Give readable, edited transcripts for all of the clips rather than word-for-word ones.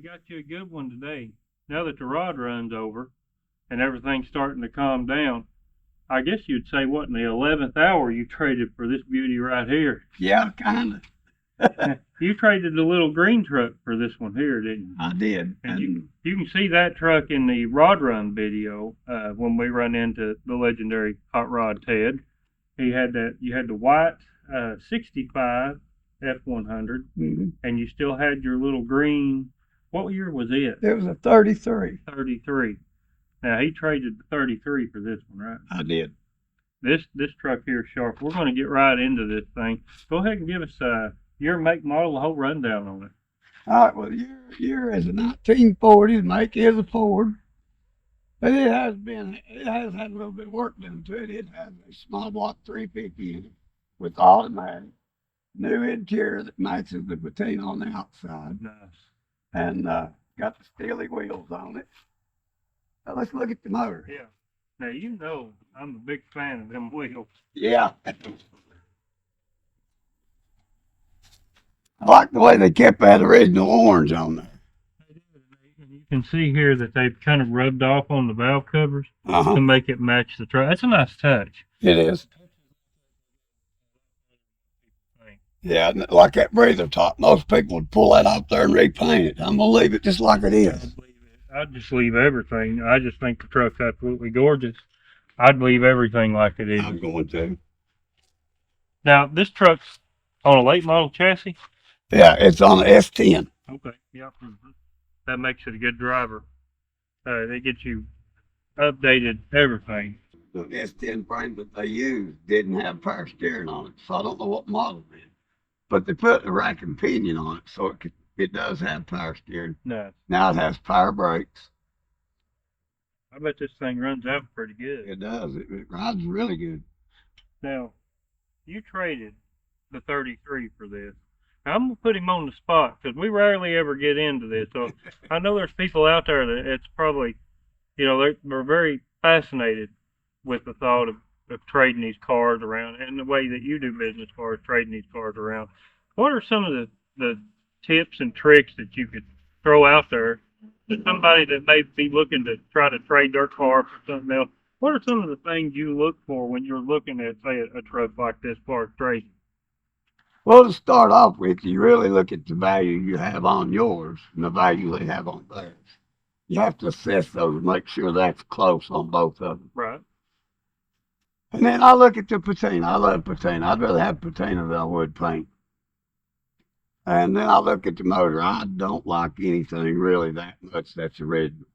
got you a good one today. Now that the rod runs over and everything's starting to calm down, I guess you'd say, what, in the 11th hour you traded for this beauty right here? Yeah, kind of. You traded the little green truck for this one here, didn't you? I did. And you can see that truck in the rod run video when we run into the legendary Hot Rod Ted. You had the white 65 F100, and you still had your little green. What year was it? It was a 33. 33. Now he traded the 33 for this one, right? I did. This truck here is sharp. We're going to get right into this thing. Go ahead and give us your make, model, the whole rundown on it. All right. Well, year is a 1940. The make is a Ford. But it has had a little bit of work done to it. It has a small block 350 in it with automatic, new interior that matches the Patina on the outside. Nice. And got the steely wheels on it. Now let's look at the motor. Yeah. Now, you know I'm a big fan of them wheels. Yeah. I like the way they kept that original orange on there. You can see here that they've kind of rubbed off on the valve covers to make it match the truck. That's a nice touch. It is. Yeah, like that breather top. Most people would pull that off there and repaint it. I'm going to leave it just like it is. I'd just leave everything. I just think the truck's absolutely gorgeous. I'd leave everything like it is. I'm going to. Now, this truck's on a late model chassis? Yeah, it's on an S10. Okay, yeah. That makes it a good driver. It gets you updated everything. The S10 frame that they used didn't have power steering on it, so I don't know what model it is. But they put a rack and pinion on it, so it does have power steering. Nice. Now it has power brakes. I bet this thing runs out pretty good. It does. It rides really good. Now, you traded the 33 for this. Now, I'm going to put him on the spot because we rarely ever get into this. So I know there's people out there that it's probably, they're very fascinated with the thought of trading these cars around and the way that you do business as far as trading these cars around. What are some of the tips and tricks that you could throw out there to somebody that may be looking to try to trade their car for something else? What are some of the things you look for when you're looking at, say, a truck like this for trading? Well, to start off with, you really look at the value you have on yours and the value they have on theirs. You have to assess those and make sure that's close on both of them. Right. And then I look at the patina. I love patina. I'd rather have patina than I would paint. And then I look at the motor. I don't like anything really that much that's original.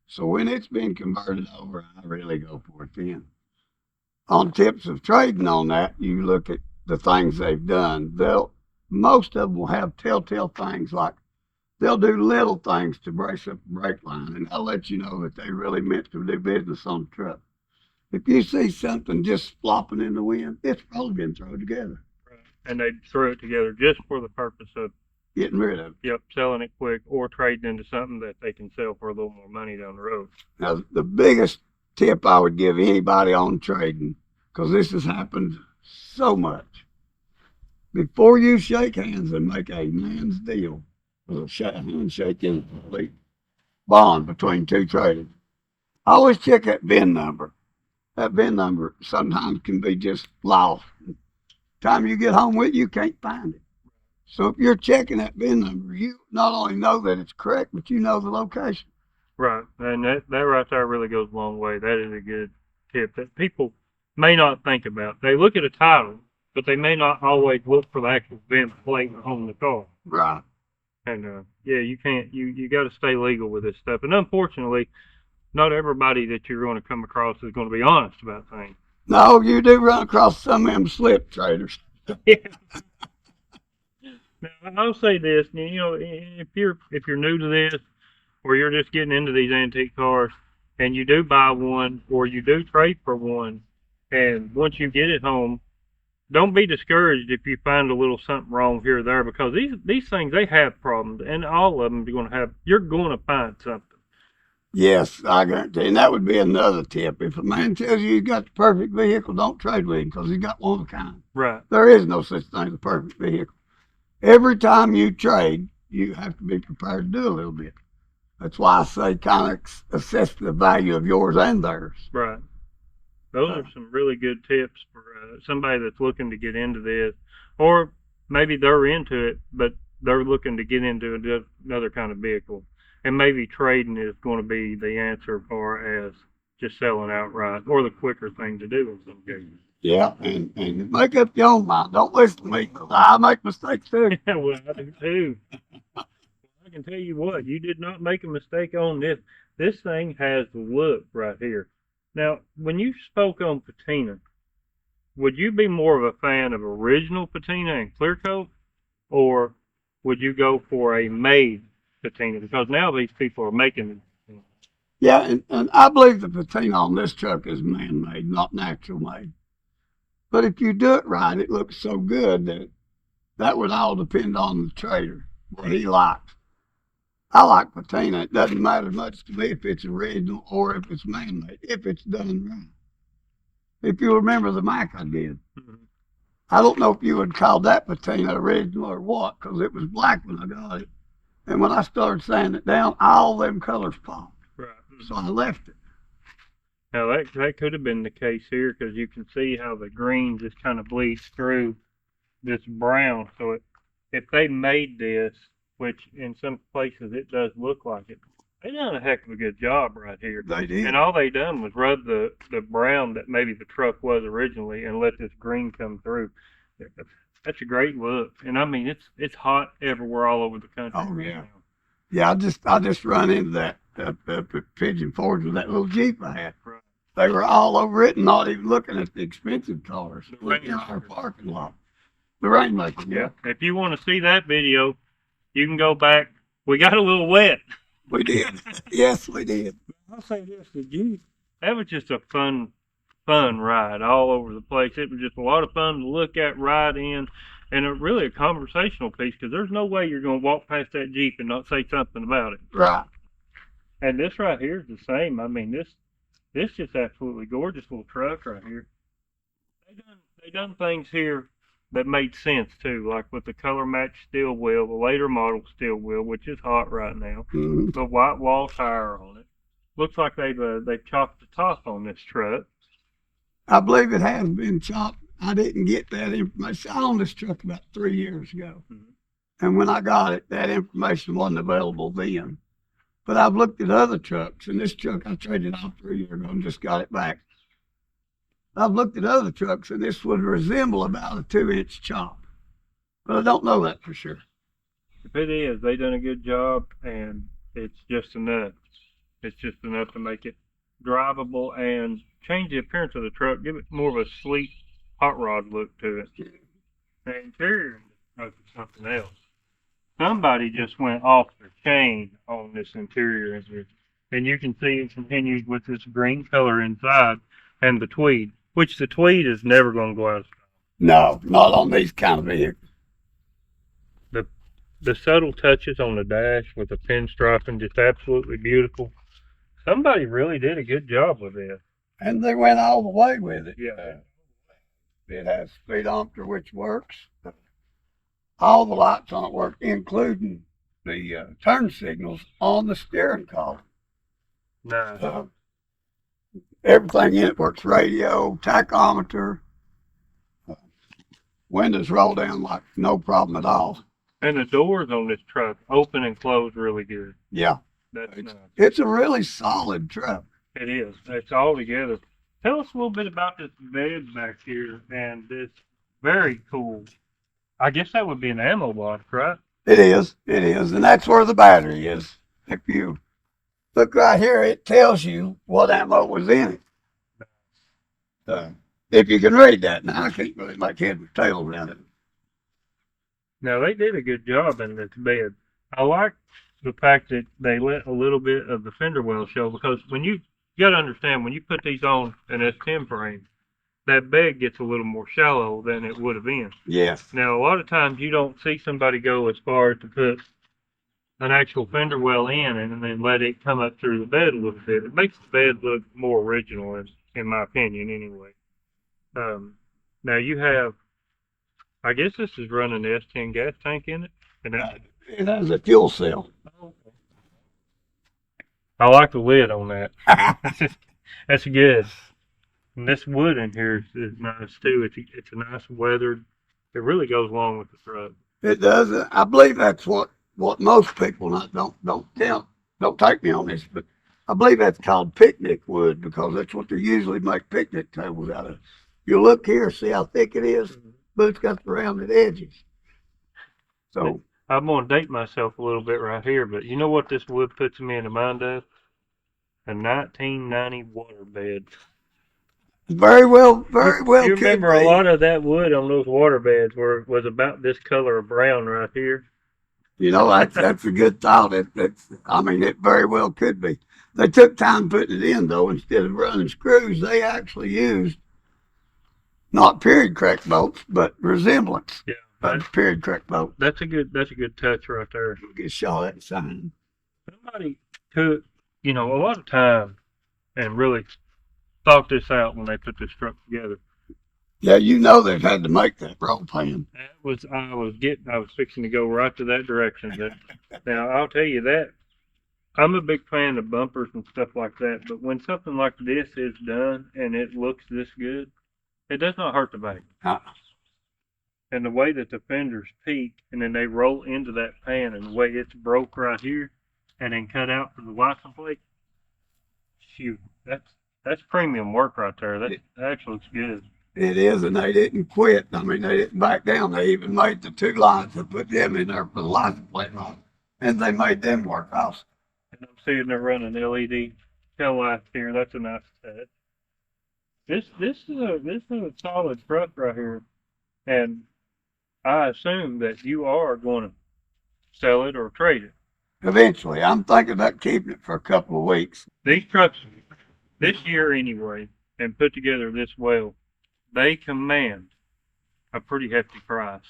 So when it's been converted over, I really go for it then. On tips of trading on that, you look at the things they've done. Most of them will have telltale things like they'll do little things to brace up the brake line, and I'll let you know that they really meant to do business on the truck. If you see something just flopping in the wind, it's probably been thrown together. Right. And they threw it together just for the purpose of getting rid of it. Yep, selling it quick or trading into something that they can sell for a little more money down the road. Now, the biggest tip I would give anybody on trading, because this has happened so much, before you shake hands and make a man's deal, a handshake is a complete bond between two traders, always check that VIN number. That VIN number sometimes can be just lost. Time you get home with it, you can't find it. So if you're checking that VIN number, you not only know that it's correct, but you know the location. Right, and that right there really goes a long way. That is a good tip that people may not think about. They look at a title, but they may not always look for the actual VIN plate on the car. Right. And you can't. You got to stay legal with this stuff. And unfortunately, not everybody that you're going to come across is going to be honest about things. No, you do run across some of them slip traders. Yeah. Now, I'll say this, if you're new to this, or you're just getting into these antique cars, and you do buy one, or you do trade for one, and once you get it home, don't be discouraged if you find a little something wrong here or there, because these things, they have problems, and all of them you're going to find something. Yes, I guarantee. And that would be another tip. If a man tells you he's got the perfect vehicle, don't trade with him because he's got one of a kind. Right. There is no such thing as a perfect vehicle. Every time you trade, you have to be prepared to do a little bit. That's why I say kind of assess the value of yours and theirs. Right. Those are some really good tips for somebody that's looking to get into this, or maybe they're into it, but they're looking to get into another kind of vehicle, and maybe trading is going to be the answer as far as just selling outright, or the quicker thing to do in some cases. Yeah, and make up your own mind. Don't listen to me, 'cause I make mistakes too. Yeah, well, I do too. I can tell you what, you did not make a mistake on this. This thing has the look right here. Now, when you spoke on patina, would you be more of a fan of original patina and clear coat, or would you go for a made patina? Because now these people are making it. Yeah, and I believe the patina on this truck is man-made, not natural-made. But if you do it right, it looks so good that would all depend on the trader, what he likes. I like patina. It doesn't matter much to me if it's original or if it's man-made, if it's done right. If you remember the Mac I did, I don't know if you would call that patina original or what, because it was black when I got it. And when I started sanding it down, all them colors popped. Right. So I left it. Now that could have been the case here, because you can see how the green just kind of bleeds through this brown. So if they made this, which in some places it does look like it, they done a heck of a good job right here. They did. And all they done was rub the brown that maybe the truck was originally and let this green come through. That's a great look. And I mean, it's hot everywhere all over the country. Oh yeah. Yeah, I just run into that Pigeon Forge with that little Jeep I had. Right. They were all over it and not even looking at the expensive cars. The Looking at Rainmaker. our parking lot. The Rainmaker. Yeah. If you want to see that video, you can go back. We got a little wet. We did. Yes, we did. I'll say this, the Jeep, that was just a fun ride all over the place. It was just a lot of fun to look at, ride in, and really a conversational piece, because there's no way you're going to walk past that Jeep and not say something about it. Right. And this right here is the same. I mean, this just absolutely gorgeous little truck right here. They done things here that made sense too, like with the color match steel wheel, the later model steel wheel, which is hot right now. Mm-hmm. The white wall tire on it. Looks like they've chopped the top on this truck. I believe it has been chopped. I didn't get that information. I owned this truck about 3 years ago. Mm-hmm. And when I got it, that information wasn't available then. But I've looked at other trucks, and this truck I traded off 3 years ago and just got it back. I've looked at other trucks, and this would resemble about a 2-inch chop. But I don't know that for sure. If it is, they done a good job, and it's just enough. It's just enough to make it drivable and change the appearance of the truck, give it more of a sleek hot rod look to it. The interior is something else. Somebody just went off their chain on this interior, and you can see it continues with this green color inside and the tweed, which the tweed is never going to go out of style. No, not on these kind of vehicles. The subtle touches on the dash with the pinstriping, just absolutely beautiful. Somebody really did a good job with this. And they went all the way with it. Yeah. It has speedometer, which works. All the lights on it work, including the turn signals on the steering column. Nice. Everything in it works: radio, tachometer, windows roll down like no problem at all. And the doors on this truck open and close really good. Yeah. That's nice. It's a really solid truck. It is. It's all together. Tell us a little bit about this bed back here and this very cool. I guess that would be an ammo box, right? It is. It is. And that's where the battery is. If you look right here, it tells you what ammo was in it. If you can read that. Now, I can't really make head or tail around it. Now, they did a good job in this bed. I like the fact that they let a little bit of the fender well show, because you got to understand, when you put these on an S10 frame, that bed gets a little more shallow than it would have been. Yes. Now, a lot of times you don't see somebody go as far as to put an actual fender well in and then let it come up through the bed a little bit. It makes the bed look more original, in my opinion, anyway. Now you have, I guess this is running the S10 gas tank in it. And It has a fuel cell. I like the lid on that. That's good. And this wood in here is nice too. It's a nice weathered. It really goes along with the truck. It does. I believe that's what most people not don't take me on this, but I believe that's called picnic wood because that's what they usually make picnic tables out of. You look here, see how thick it is, but it's got the rounded edges. So I'm gonna date myself a little bit right here, but you know what this wood puts me in the mind of? A 1990 waterbed. very well You could remember a be. lot of that wood on those water beds was about this color of brown right here. You know, that's a good thought. I mean, it very well could be. They took time putting it in though. Instead of running screws, they actually used not period crack bolts, but resemblance Yeah, of period crack bolts. that's a good touch right there. Get shot at sign. Somebody took, a lot of time and really thought this out when they put this truck together. Yeah, you know they've had to make that roll pan. I was fixing to go right to that direction. Now I'll tell you that I'm a big fan of bumpers and stuff like that, but when something like this is done and it looks this good, it does not hurt the bike. Uh, And the way that the fenders peak and then they roll into that pan and the way it's broke right here and then cut out for the license plate, shoot, that's premium work right there. That actually looks good. it is, and they didn't quit. I mean, they didn't back down. They even made the two lines and put them in there for the license plate on, and they made them work also. And I'm seeing they're running LED tail lights here. That's a nice touch. This is a solid truck right here, and I assume that you are going to sell it or trade it. Eventually, I'm thinking about keeping it for a couple of weeks. These trucks, this year anyway, and put together this well, they command a pretty hefty price,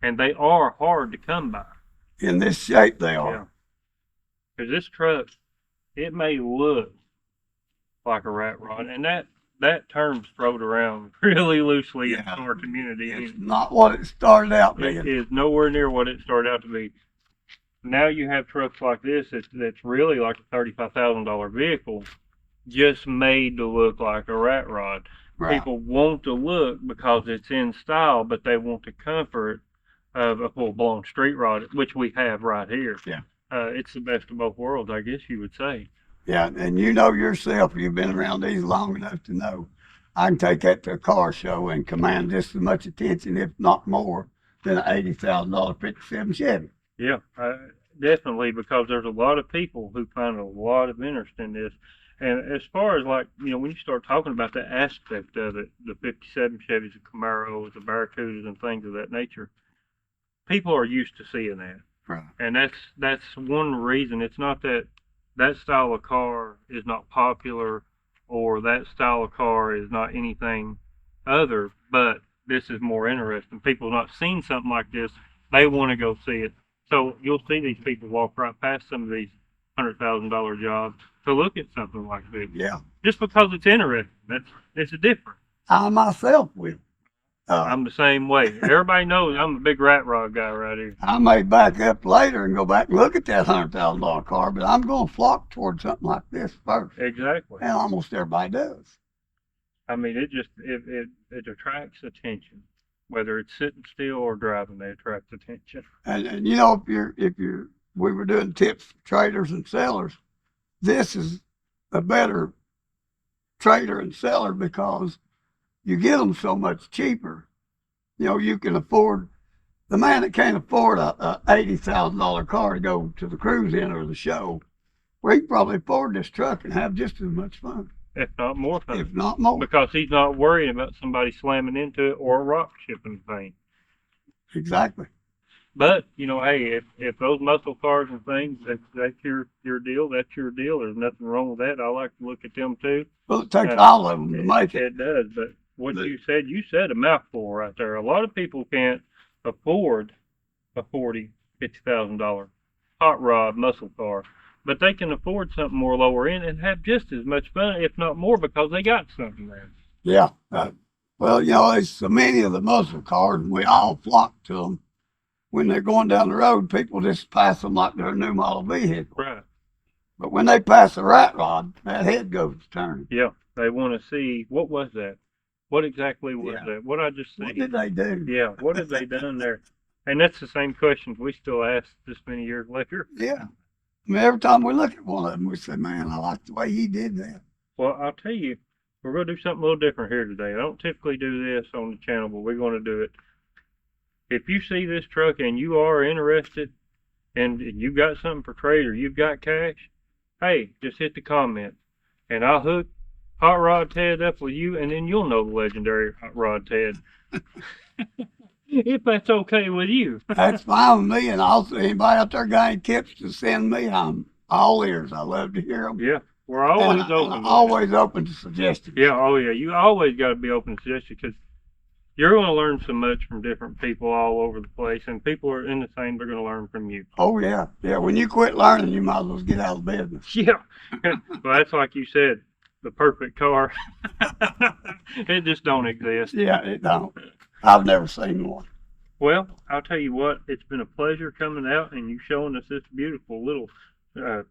and they are hard to come by. In this shape, they Yeah, are. because this truck, it may look like a rat rod, and that term's thrown around really loosely in Yeah. our community. It's not what it started out It being. is nowhere near what it started out to be. Now you have trucks like this that's really like a $35,000 vehicle, just made to look like a rat rod. Right. People want to look because it's in style, but they want the comfort of a full-blown street rod, which we have right here. Yeah. It's the best of both worlds, I guess you would say. Yeah, and you know yourself, you've been around these long enough to know I can take that to a car show and command just as much attention, if not more, than an $80,000 '57 Chevy. Yeah, definitely, because there's a lot of people who find a lot of interest in this. And as far as like, when you start talking about the aspect of it, the 57 Chevys, the Camaros, the Barracudas, and things of that nature, people are used to seeing that. Right. And that's one reason. It's not that style of car is not popular or that style of car is not anything other, but this is more interesting. People have not seen something like this. They want to go see it. So you'll see these people walk right past some of these $100,000 jobs to look at something like this. Yeah. Just because it's interesting. It's a different. I myself will. I'm the same way. Everybody knows I'm a big rat rod guy right here. I may back up later and go back and look at that $100,000 car, but I'm going to flock towards something like this first. Exactly. And almost everybody does. I mean, it attracts attention, whether it's sitting still or driving. They attract attention. And we were doing tips for traders and sellers. This is a better trader and seller because you get them so much cheaper. You can afford, the man that can't afford a $80,000 car to go to the cruise in or the show, well, he can probably afford this truck and have just as much fun. If not more fun. If not more. Because he's not worrying about somebody slamming into it or a rock shipping thing. Exactly. But, hey, if those muscle cars and things, that's your deal, that's your deal. There's nothing wrong with that. I like to look at them too. Well, it takes all of them to make it. It does, but what you said a mouthful right there. A lot of people can't afford a $50,000 hot rod muscle car, but they can afford something more lower end and have just as much fun, if not more, because they got something there. Yeah. Well, there's so many of the muscle cars, and we all flock to them. when they're going down the road, people just pass them like they're a new model vehicle. Right. But when they pass a rat rod, that head goes turning. Yeah. They want to see what was that? What exactly was Yeah. that? What I just What see? did they do? Yeah. What have they done there? And that's the same questions we still ask this many years later. Yeah. I mean, every time we look at one of them, we say, man, I like the way he did that. Well, I'll tell you, we're going to do something a little different here today. I don't typically do this on the channel, but we're going to do it. If you see this truck and you are interested and you got something for trade or you've got cash, hey, just hit the comments and I'll hook Hot Rod Ted up with you, and then you'll know the legendary Hot Rod Ted. If that's okay with you. That's fine with me. And also, anybody out there got any tips to send me, I'm all ears. I love to hear them. Yeah, we're always and open. I'm always open to suggestions. Yeah, oh yeah, you always got to be open to suggestions because you're going to learn so much from different people all over the place, and people are in the same. They're going to learn from you. Oh yeah, yeah. When you quit learning, you might as well get out of business. Yeah, well, that's like you said, the perfect car. It just don't exist. Yeah, it don't. I've never seen one. Well, I'll tell you what, it's been a pleasure coming out and you showing us this beautiful little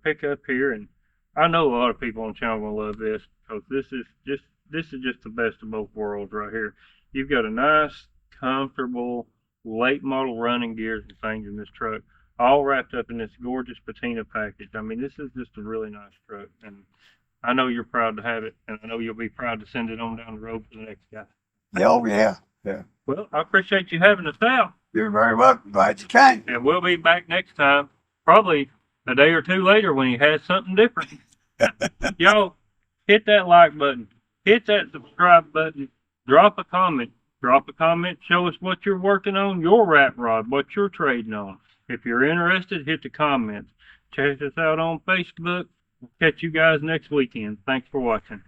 pickup here, and I know a lot of people on the channel will love this because this is just the best of both worlds right here. You've got a nice, comfortable, late model running gears and things in this truck, all wrapped up in this gorgeous patina package. I mean, this is just a really nice truck, and I know you're proud to have it, and I know you'll be proud to send it on down the road to the next guy. Oh yeah, yeah. Well, I appreciate you having us out. You're very welcome. Glad you came. And we'll be back next time, probably a day or two later when he has something different. Y'all, hit that like button, hit that subscribe button, drop a comment. Drop a comment, show us what you're working on, your rat rod, what you're trading on. If you're interested, hit the comments. Check us out on Facebook. Catch you guys next weekend. Thanks for watching.